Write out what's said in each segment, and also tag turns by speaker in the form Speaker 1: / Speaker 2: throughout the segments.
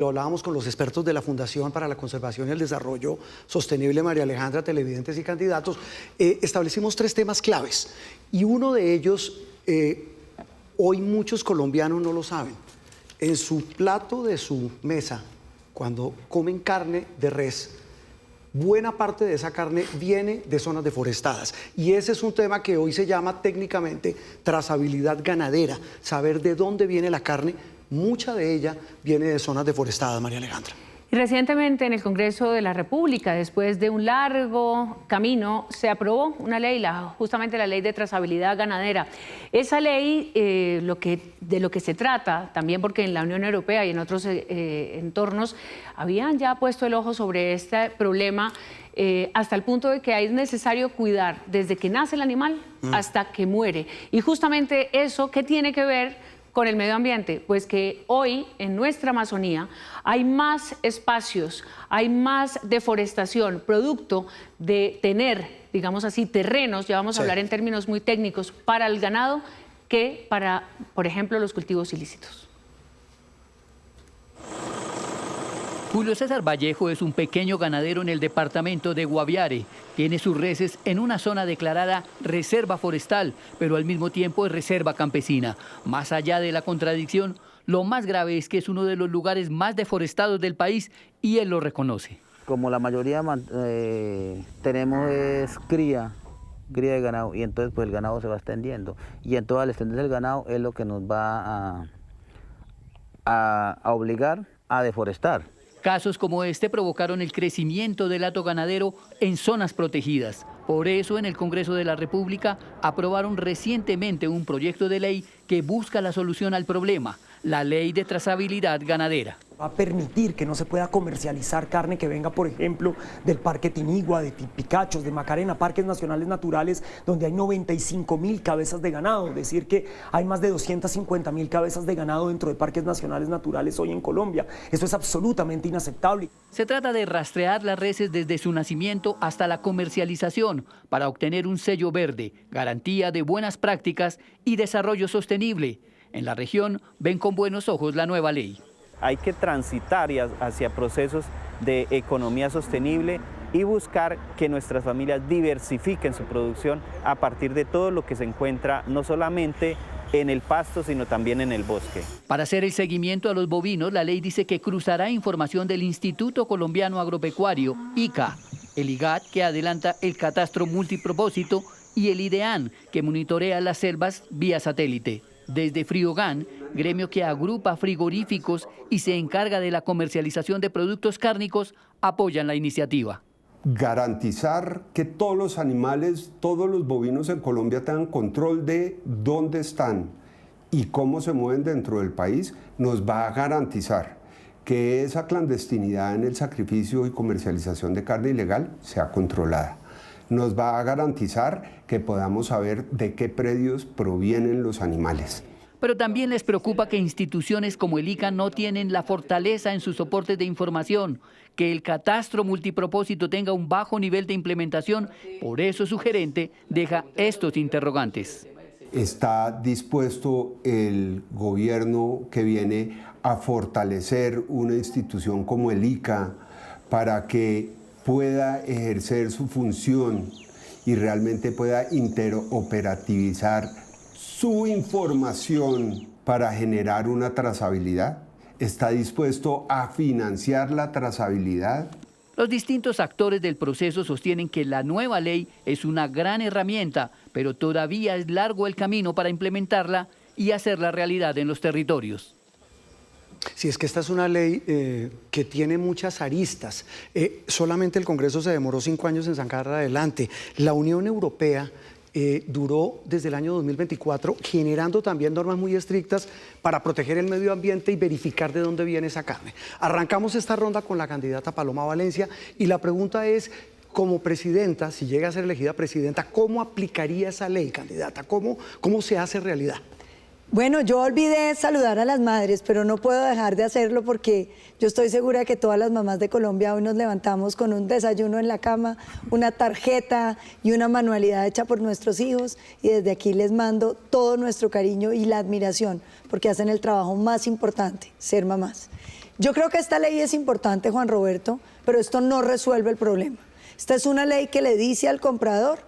Speaker 1: Lo hablábamos con los expertos de la Fundación para la Conservación y el Desarrollo Sostenible, María Alejandra, televidentes y candidatos. Establecimos 3 temas claves y uno de ellos, hoy muchos colombianos no lo saben. En su plato de su mesa, cuando comen carne de res, buena parte de esa carne viene de zonas deforestadas. Y ese es un tema que hoy se llama técnicamente trazabilidad ganadera, saber de dónde viene la carne. Mucha de ella viene de zonas deforestadas, María Alejandra.
Speaker 2: Y recientemente en el Congreso de la República, después de un largo camino, se aprobó una ley, justamente la ley de trazabilidad ganadera. Esa ley, de lo que se trata, también porque en la Unión Europea y en otros entornos habían ya puesto el ojo sobre este problema, hasta el punto de que es necesario cuidar desde que nace el animal hasta que muere. Y justamente eso, ¿qué tiene que ver con el medio ambiente? Pues que hoy en nuestra Amazonía hay más espacios, hay más deforestación, producto de tener, digamos así, terrenos, ya vamos a hablar en términos muy técnicos, para el ganado que para, por ejemplo, los cultivos ilícitos.
Speaker 3: Julio César Vallejo es un pequeño ganadero en el departamento de Guaviare. Tiene sus reses en una zona declarada reserva forestal, pero al mismo tiempo es reserva campesina. Más allá de la contradicción, lo más grave es que es uno de los lugares más deforestados del país y él lo reconoce.
Speaker 4: Como la mayoría tenemos es cría de ganado, y entonces pues el ganado se va extendiendo. Y entonces al extenderse el ganado es lo que nos va a obligar a deforestar.
Speaker 3: Casos como este provocaron el crecimiento del hato ganadero en zonas protegidas. Por eso, en el Congreso de la República aprobaron recientemente un proyecto de ley que busca la solución al problema, la Ley de Trazabilidad Ganadera.
Speaker 5: Va a permitir que no se pueda comercializar carne que venga, por ejemplo, del Parque Tinigua, de Picachos, de Macarena, parques nacionales naturales, donde hay 95.000 cabezas de ganado. Es decir, que hay más de 250.000 cabezas de ganado dentro de parques nacionales naturales hoy en Colombia. Eso es absolutamente inaceptable.
Speaker 3: Se trata de rastrear las reses desde su nacimiento hasta la comercialización para obtener un sello verde, garantía de buenas prácticas y desarrollo sostenible. En la región ven con buenos ojos la nueva ley.
Speaker 6: Hay que transitar hacia procesos de economía sostenible y buscar que nuestras familias diversifiquen su producción a partir de todo lo que se encuentra no solamente en el pasto, sino también en el bosque.
Speaker 3: Para hacer el seguimiento a los bovinos, la ley dice que cruzará información del Instituto Colombiano Agropecuario, ICA, el IGAT, que adelanta el catastro multipropósito, y el IDEAN, que monitorea las selvas vía satélite. Desde Friogán, gremio que agrupa frigoríficos y se encarga de la comercialización de productos cárnicos, apoyan la iniciativa.
Speaker 7: Garantizar que todos los animales, todos los bovinos en Colombia tengan control de dónde están y cómo se mueven dentro del país, nos va a garantizar que esa clandestinidad en el sacrificio y comercialización de carne ilegal sea controlada. Nos va a garantizar que podamos saber de qué predios provienen los animales.
Speaker 3: Pero también les preocupa que instituciones como el ICA no tienen la fortaleza en sus soportes de información, que el catastro multipropósito tenga un bajo nivel de implementación. Por eso su gerente deja estos interrogantes.
Speaker 7: ¿Está dispuesto el gobierno que viene a fortalecer una institución como el ICA para que pueda ejercer su función y realmente pueda interoperativizar su información para generar una trazabilidad? ¿Está dispuesto a financiar la trazabilidad?
Speaker 3: Los distintos actores del proceso sostienen que la nueva ley es una gran herramienta, pero todavía es largo el camino para implementarla y hacerla realidad en los territorios.
Speaker 1: Sí, es que esta es una ley que tiene muchas aristas. Solamente el Congreso se demoró 5 años en sacarla adelante. La Unión Europea duró desde el año 2024 generando también normas muy estrictas para proteger el medio ambiente y verificar de dónde viene esa carne. Arrancamos esta ronda con la candidata Paloma Valencia y la pregunta es, como presidenta, si llega a ser elegida presidenta, ¿cómo aplicaría esa ley, candidata? ¿Cómo se hace realidad?
Speaker 8: Bueno, yo olvidé saludar a las madres, pero no puedo dejar de hacerlo porque yo estoy segura que todas las mamás de Colombia hoy nos levantamos con un desayuno en la cama, una tarjeta y una manualidad hecha por nuestros hijos, y desde aquí les mando todo nuestro cariño y la admiración porque hacen el trabajo más importante, ser mamás. Yo creo que esta ley es importante, Juan Roberto, pero esto no resuelve el problema. Esta es una ley que le dice al comprador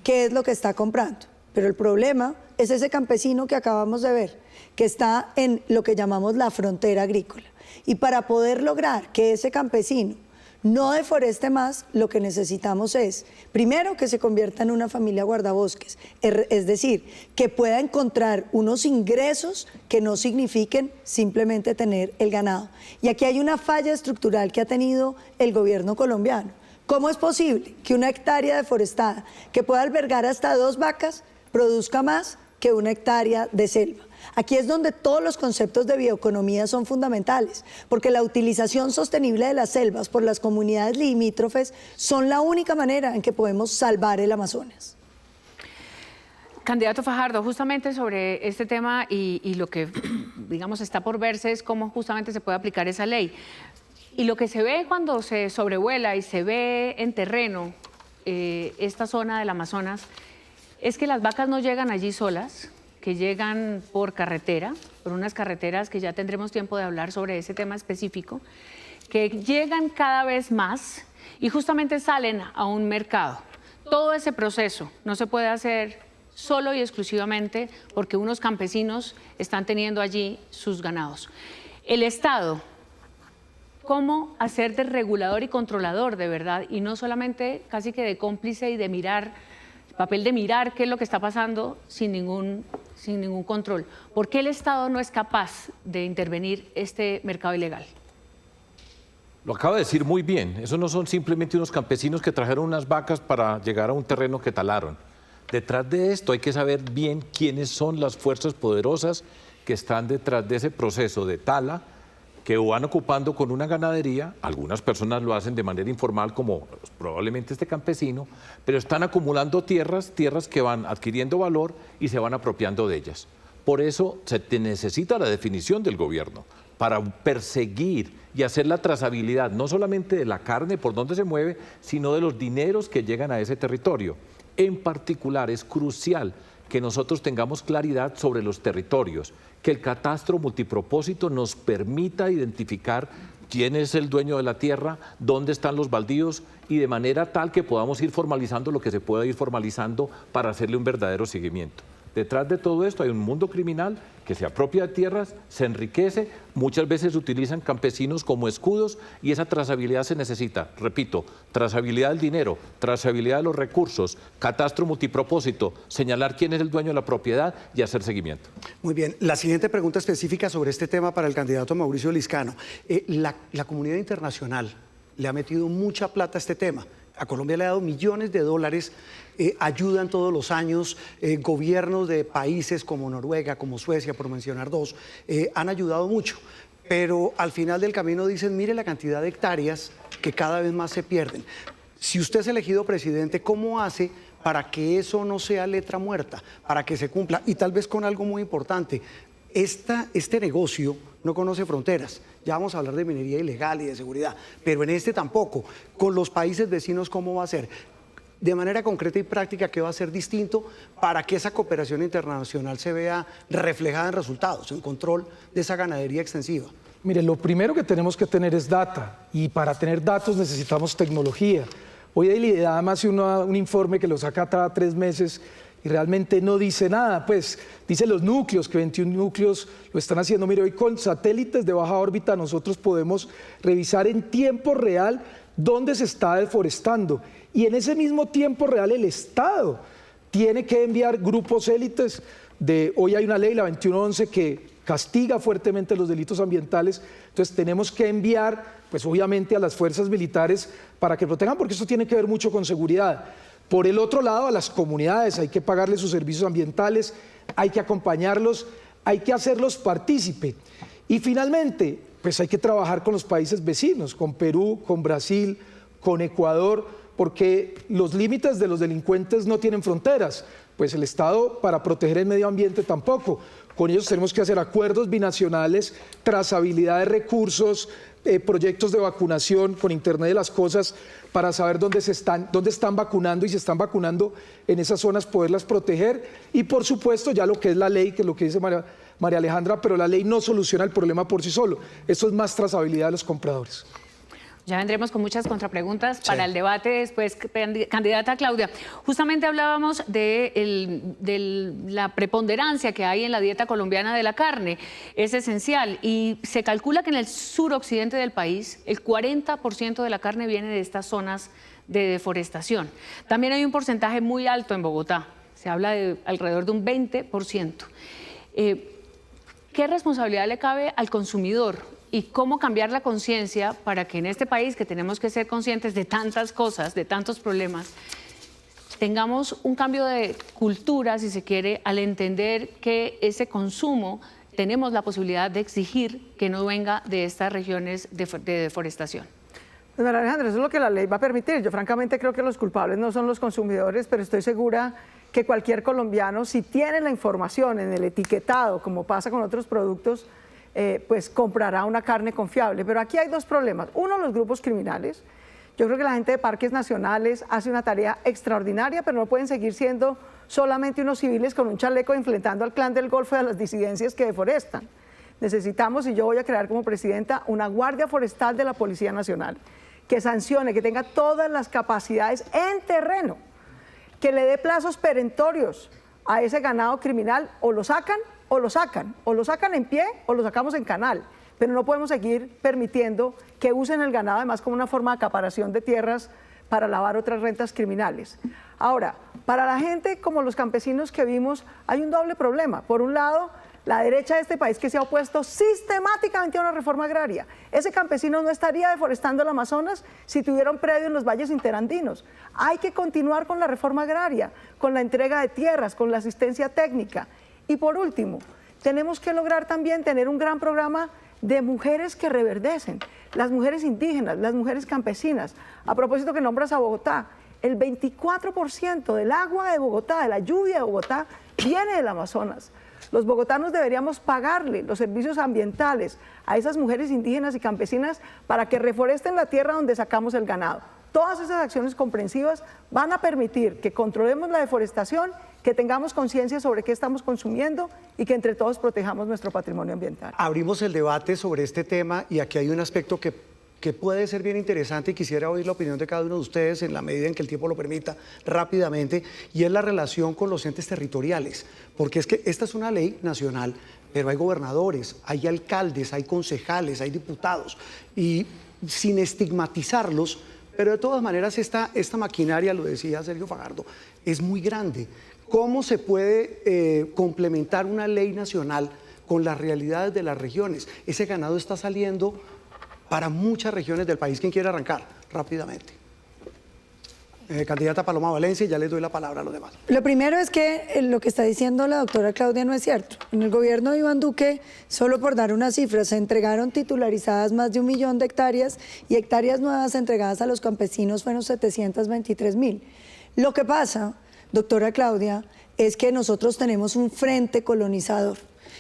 Speaker 8: qué es lo que está comprando, pero el problema es ese campesino que acabamos de ver, que está en lo que llamamos la frontera agrícola. Y para poder lograr que ese campesino no deforeste más, lo que necesitamos es, primero, que se convierta en una familia guardabosques, es decir, que pueda encontrar unos ingresos que no signifiquen simplemente tener el ganado. Y aquí hay una falla estructural que ha tenido el gobierno colombiano. ¿Cómo es posible que una hectárea deforestada que pueda albergar hasta 2 vacas produzca más que una hectárea de selva? Aquí es donde todos los conceptos de bioeconomía son fundamentales, porque la utilización sostenible de las selvas por las comunidades limítrofes son la única manera en que podemos salvar el Amazonas.
Speaker 2: Candidato Fajardo, justamente sobre este tema y lo que, digamos, está por verse es cómo justamente se puede aplicar esa ley. Y lo que se ve cuando se sobrevuela y se ve en terreno esta zona del Amazonas es que las vacas no llegan allí solas, que llegan por carretera, por unas carreteras que ya tendremos tiempo de hablar sobre ese tema específico, que llegan cada vez más y justamente salen a un mercado. Todo ese proceso no se puede hacer solo y exclusivamente porque unos campesinos están teniendo allí sus ganados. El Estado, ¿cómo hacer de regulador y controlador de verdad? Y no solamente casi que de cómplice y de mirar, papel de mirar qué es lo que está pasando sin ningún control. ¿Por qué el Estado no es capaz de intervenir este mercado ilegal?
Speaker 9: Lo acaba de decir muy bien. Esos no son simplemente unos campesinos que trajeron unas vacas para llegar a un terreno que talaron. Detrás de esto hay que saber bien quiénes son las fuerzas poderosas que están detrás de ese proceso de tala, que van ocupando con una ganadería. Algunas personas lo hacen de manera informal, como probablemente este campesino, pero están acumulando tierras que van adquiriendo valor y se van apropiando de ellas. Por eso se necesita la definición del gobierno para perseguir y hacer la trazabilidad, no solamente de la carne, por dónde se mueve, sino de los dineros que llegan a ese territorio. En particular, es crucial que nosotros tengamos claridad sobre los territorios, que el catastro multipropósito nos permita identificar quién es el dueño de la tierra, dónde están los baldíos y de manera tal que podamos ir formalizando lo que se pueda ir formalizando para hacerle un verdadero seguimiento. Detrás de todo esto hay un mundo criminal que se apropia de tierras, se enriquece, muchas veces utilizan campesinos como escudos y esa trazabilidad se necesita. Repito, trazabilidad del dinero, trazabilidad de los recursos, catastro multipropósito, señalar quién es el dueño de la propiedad y hacer seguimiento.
Speaker 1: Muy bien. La siguiente pregunta específica sobre este tema para el candidato Mauricio Liscano. La comunidad internacional le ha metido mucha plata a este tema. A Colombia le ha dado millones de dólares, ayudan todos los años, gobiernos de países como Noruega, como Suecia, por mencionar 2, han ayudado mucho. Pero al final del camino dicen, mire la cantidad de hectáreas que cada vez más se pierden. Si usted es elegido presidente, ¿cómo hace para que eso no sea letra muerta, para que se cumpla? Y tal vez con algo muy importante, este negocio no conoce fronteras. Ya vamos a hablar de minería ilegal y de seguridad, pero en este tampoco. Con los países vecinos, ¿cómo va a ser? De manera concreta y práctica, ¿qué va a ser distinto para que esa cooperación internacional se vea reflejada en resultados, en control de esa ganadería extensiva?
Speaker 10: Mire, lo primero que tenemos que tener es data, y para tener datos necesitamos tecnología. Hoy el IDAM hace un informe que lo saca cada 3 meses y realmente no dice nada, pues dice los núcleos, que 21 núcleos lo están haciendo. Mire, hoy con satélites de baja órbita nosotros podemos revisar en tiempo real dónde se está deforestando, y en ese mismo tiempo real el Estado tiene que enviar grupos élites. Hoy hay una ley, la 2111, que castiga fuertemente los delitos ambientales, entonces tenemos que enviar, pues obviamente, a las fuerzas militares para que protejan, porque esto tiene que ver mucho con seguridad. Por el otro lado, a las comunidades hay que pagarles sus servicios ambientales, hay que acompañarlos, hay que hacerlos partícipe. Y finalmente, pues hay que trabajar con los países vecinos, con Perú, con Brasil, con Ecuador, porque los límites de los delincuentes no tienen fronteras, pues el Estado para proteger el medio ambiente tampoco. Con ellos tenemos que hacer acuerdos binacionales, trazabilidad de recursos, proyectos de vacunación con Internet de las Cosas para saber dónde están vacunando, y si están vacunando en esas zonas poderlas proteger. Y por supuesto ya lo que es la ley, que es lo que dice María Alejandra, pero la ley no soluciona el problema por sí solo. Esto es más trazabilidad de los compradores.
Speaker 2: Ya vendremos con muchas contrapreguntas para el debate después. Candidata Claudia, justamente hablábamos de la preponderancia que hay en la dieta colombiana de la carne. Es esencial y se calcula que en el suroccidente del país el 40% de la carne viene de estas zonas de deforestación. También hay un porcentaje muy alto en Bogotá. Se habla de alrededor de un 20%. ¿Qué responsabilidad le cabe al consumidor? ¿Y cómo cambiar la conciencia para que en este país, que tenemos que ser conscientes de tantas cosas, de tantos problemas, tengamos un cambio de cultura, si se quiere, al entender que ese consumo tenemos la posibilidad de exigir que no venga de estas regiones de deforestación?
Speaker 11: Pues, María Alejandra, eso es lo que la ley va a permitir. Yo francamente creo que los culpables no son los consumidores, pero estoy segura que cualquier colombiano, si tiene la información en el etiquetado, como pasa con otros productos, pues comprará una carne confiable. Pero aquí hay dos problemas. Uno, los grupos criminales. Yo creo que la gente de parques nacionales hace una tarea extraordinaria, pero no pueden seguir siendo solamente unos civiles con un chaleco enfrentando al clan del Golfo y a las disidencias que deforestan. Necesitamos, y yo voy a crear como presidenta, una guardia forestal de la Policía Nacional que sancione, que tenga todas las capacidades en terreno, que le dé plazos perentorios a ese ganado criminal, o lo sacan en pie o lo sacamos en canal, pero no podemos seguir permitiendo que usen el ganado además como una forma de acaparación de tierras para lavar otras rentas criminales. Ahora, para la gente como los campesinos que vimos, hay un doble problema. Por un lado, la derecha de este país que se ha opuesto sistemáticamente a una reforma agraria. Ese campesino no estaría deforestando el Amazonas si tuviera un predio en los valles interandinos. Hay que continuar con la reforma agraria, con la entrega de tierras, con la asistencia técnica. Y por último, tenemos que lograr también tener un gran programa de mujeres que reverdecen, las mujeres indígenas, las mujeres campesinas. A propósito que nombras a Bogotá, el 24% del agua de Bogotá, de la lluvia de Bogotá, viene del Amazonas. Los bogotanos deberíamos pagarle los servicios ambientales a esas mujeres indígenas y campesinas para que reforesten la tierra donde sacamos el ganado. Todas esas acciones comprensivas van a permitir que controlemos la deforestación, que tengamos conciencia sobre qué estamos consumiendo y que entre todos protejamos nuestro patrimonio ambiental.
Speaker 1: Abrimos el debate sobre este tema y aquí hay un aspecto que puede ser bien interesante y quisiera oír la opinión de cada uno de ustedes en la medida en que el tiempo lo permita rápidamente, y es la relación con los entes territoriales, porque es que esta es una ley nacional, pero hay gobernadores, hay alcaldes, hay concejales, hay diputados, y sin estigmatizarlos, pero de todas maneras esta maquinaria, lo decía Sergio Fajardo, es muy grande. ¿Cómo se puede complementar una ley nacional con las realidades de las regiones? Ese ganado está saliendo para muchas regiones del país. ¿Quién quiere arrancar? Rápidamente. Candidata Paloma Valencia, y ya les doy la palabra a los demás.
Speaker 8: Lo primero es que lo que está diciendo la doctora Claudia no es cierto. En el gobierno de Iván Duque, solo por dar una cifra, se entregaron titularizadas más de 1 millón de hectáreas y hectáreas nuevas entregadas a los campesinos fueron 723.000. Lo que pasa, doctora Claudia, es que nosotros tenemos un frente colonizador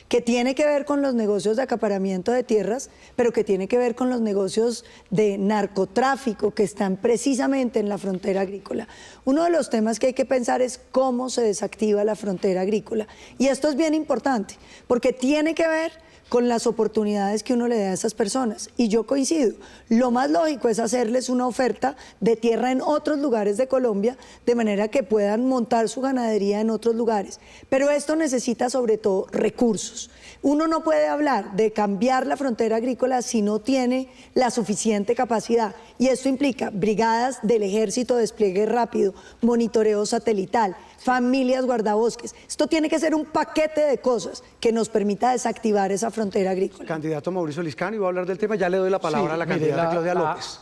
Speaker 8: que tiene que ver con los negocios de acaparamiento de tierras, pero que tiene que ver con los negocios de narcotráfico que están precisamente en la frontera agrícola. Uno de los temas que hay que pensar es cómo se desactiva la frontera agrícola. Y esto es bien importante, porque tiene que ver con las oportunidades que uno le da a esas personas. Y yo coincido, lo más lógico es hacerles una oferta de tierra en otros lugares de Colombia, de manera que puedan montar su ganadería en otros lugares. Pero esto necesita sobre todo recursos. Uno no puede hablar de cambiar la frontera agrícola si no tiene la suficiente capacidad. Y esto implica brigadas del ejército, despliegue rápido, monitoreo satelital, familias guardabosques. Esto tiene que ser un paquete de cosas que nos permita desactivar esa frontera agrícola.
Speaker 1: Candidato Mauricio Liscano, y voy a hablar del tema, ya le doy la palabra a la candidata Claudia López.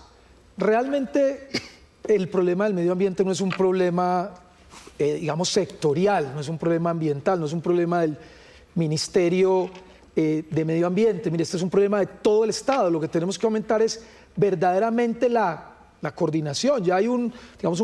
Speaker 10: Realmente el problema del medio ambiente no es un problema, digamos, sectorial, no es un problema ambiental, no es un problema del Ministerio de Medio Ambiente. Mire, este es un problema de todo el Estado. Lo que tenemos que aumentar es verdaderamente la coordinación. Ya hay un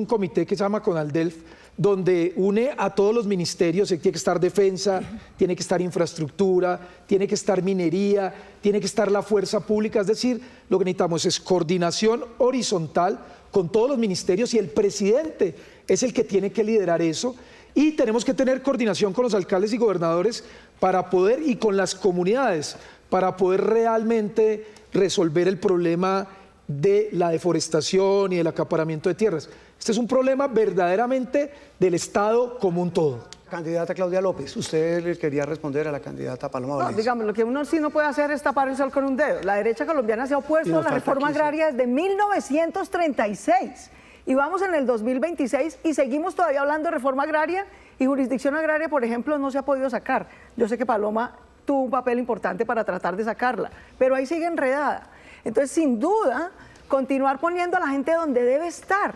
Speaker 10: comité que se llama CONALDELF, donde une a todos los ministerios. Tiene que estar defensa, tiene que estar infraestructura, tiene que estar minería, tiene que estar la fuerza pública. Es decir, lo que necesitamos es coordinación horizontal con todos los ministerios, y el presidente es el que tiene que liderar eso. Y tenemos que tener coordinación con los alcaldes y gobernadores para poder, y con las comunidades, para poder realmente resolver el problema de la deforestación y del acaparamiento de tierras. Este es un problema verdaderamente del Estado como un todo.
Speaker 1: Candidata Claudia López, usted le quería responder a la candidata Paloma
Speaker 11: No,
Speaker 1: Valencia.
Speaker 11: digamos, lo que uno sí no puede hacer es tapar el sol con un dedo. La derecha colombiana se ha
Speaker 1: Y
Speaker 11: opuesto
Speaker 1: nos
Speaker 11: a la
Speaker 1: falta
Speaker 11: reforma
Speaker 1: 15.
Speaker 11: agraria desde 1936. Y vamos en el 2026 y seguimos todavía hablando de reforma agraria, y jurisdicción agraria, por ejemplo, no se ha podido sacar. Yo sé que Paloma tuvo un papel importante para tratar de sacarla, pero ahí sigue enredada. Entonces, sin duda, continuar poniendo a la gente donde debe estar.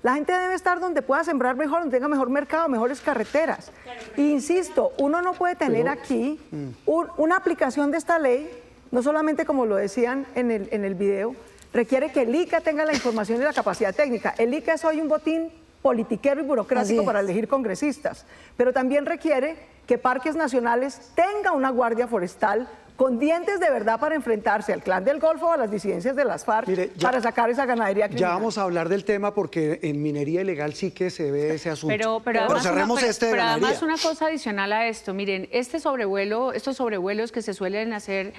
Speaker 11: La gente debe estar donde pueda sembrar mejor, donde tenga mejor mercado, mejores carreteras. E insisto, uno no puede tener aquí una aplicación de esta ley, no solamente como lo decían en el video, requiere que el ICA tenga la información y la capacidad técnica. El ICA es hoy un botín politiquero y burocrático para elegir congresistas, pero también requiere que Parques Nacionales tenga una guardia forestal con dientes de verdad para enfrentarse al Clan del Golfo o a las disidencias de las FARC.
Speaker 1: Mire,
Speaker 11: para sacar esa ganadería criminal.
Speaker 1: Ya vamos a hablar del tema porque en minería ilegal sí que se ve ese asunto.
Speaker 2: Pero además,
Speaker 1: cerremos este de
Speaker 2: pero
Speaker 1: ganadería.
Speaker 2: además una cosa adicional a esto, miren, estos sobrevuelos que se suelen hacer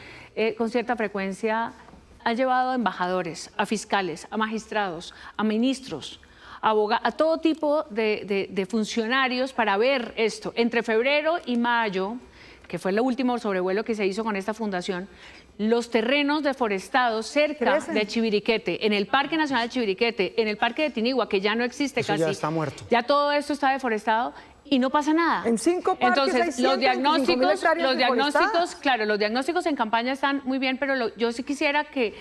Speaker 2: con cierta frecuencia han llevado a embajadores, a fiscales, a magistrados, a ministros, a todo tipo de funcionarios para ver esto. Entre febrero y mayo, que fue el último sobrevuelo que se hizo con esta fundación, los terrenos deforestados cerca de Chiviriquete, en el Parque Nacional de Chiviriquete, en el Parque de Tinigua, que ya no existe
Speaker 1: Eso
Speaker 2: casi.
Speaker 1: ya está muerto.
Speaker 2: Ya todo esto está deforestado y no pasa nada.
Speaker 11: En 5 parques
Speaker 2: Entonces,
Speaker 11: hay
Speaker 2: los
Speaker 11: 125.000 hectáreas deforestadas.
Speaker 2: claro, los diagnósticos en campaña están muy bien, pero yo sí quisiera que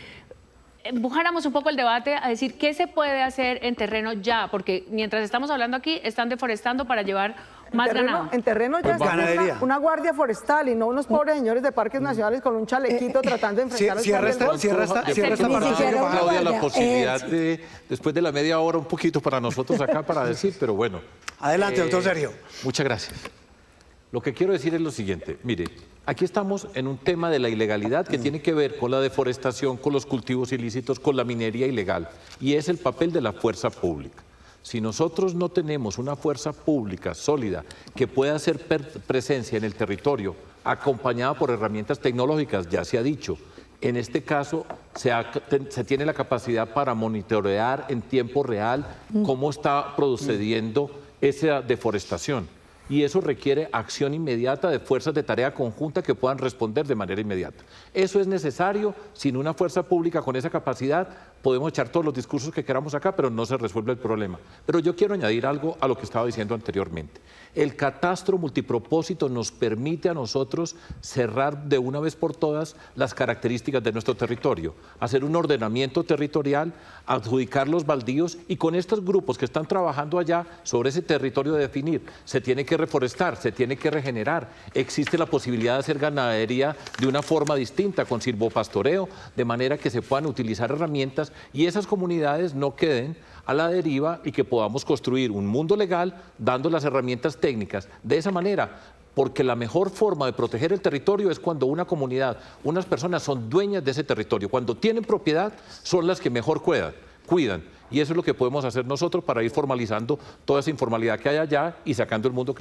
Speaker 2: empujáramos un poco el debate a decir qué se puede hacer en terreno ya, porque mientras estamos hablando aquí, están deforestando para llevar más ganado.
Speaker 11: En terreno ya está una guardia forestal y no unos pobres señores de Parques Nacionales con un chalequito tratando de enfrentar al
Speaker 1: cierra
Speaker 11: Clan del Golfo.
Speaker 1: esta parte.
Speaker 9: Claudia, la posibilidad de, después de la media hora, un poquito para nosotros acá para decir, pero bueno.
Speaker 1: Adelante, doctor Sergio.
Speaker 9: Muchas gracias. Lo que quiero decir es lo siguiente, mire, aquí estamos en un tema de la ilegalidad que tiene que ver con la deforestación, con los cultivos ilícitos, con la minería ilegal, y es el papel de la fuerza pública. Si nosotros no tenemos una fuerza pública sólida que pueda hacer presencia en el territorio, acompañada por herramientas tecnológicas, ya se ha dicho, en este caso se tiene la capacidad para monitorear en tiempo real cómo está procediendo esa deforestación. Y eso requiere acción inmediata de fuerzas de tarea conjunta que puedan responder de manera inmediata. Eso es necesario. Sin una fuerza pública con esa capacidad podemos echar todos los discursos que queramos acá, pero no se resuelve el problema. Pero yo quiero añadir algo a lo que estaba diciendo anteriormente. El catastro multipropósito nos permite a nosotros cerrar de una vez por todas las características de nuestro territorio, hacer un ordenamiento territorial, adjudicar los baldíos, y con estos grupos que están trabajando allá sobre ese territorio de definir, se tiene que reforestar, se tiene que regenerar, existe la posibilidad de hacer ganadería de una forma distinta, con silvopastoreo, de manera que se puedan utilizar herramientas y esas comunidades no queden a la deriva y que podamos construir un mundo legal dando las herramientas técnicas. De esa manera, porque la mejor forma de proteger el territorio es cuando una comunidad, unas personas son dueñas de ese territorio. Cuando tienen propiedad, son las que mejor cuidan. Y eso es lo que podemos hacer nosotros para ir formalizando toda esa informalidad que hay allá y sacando el mundo criminal.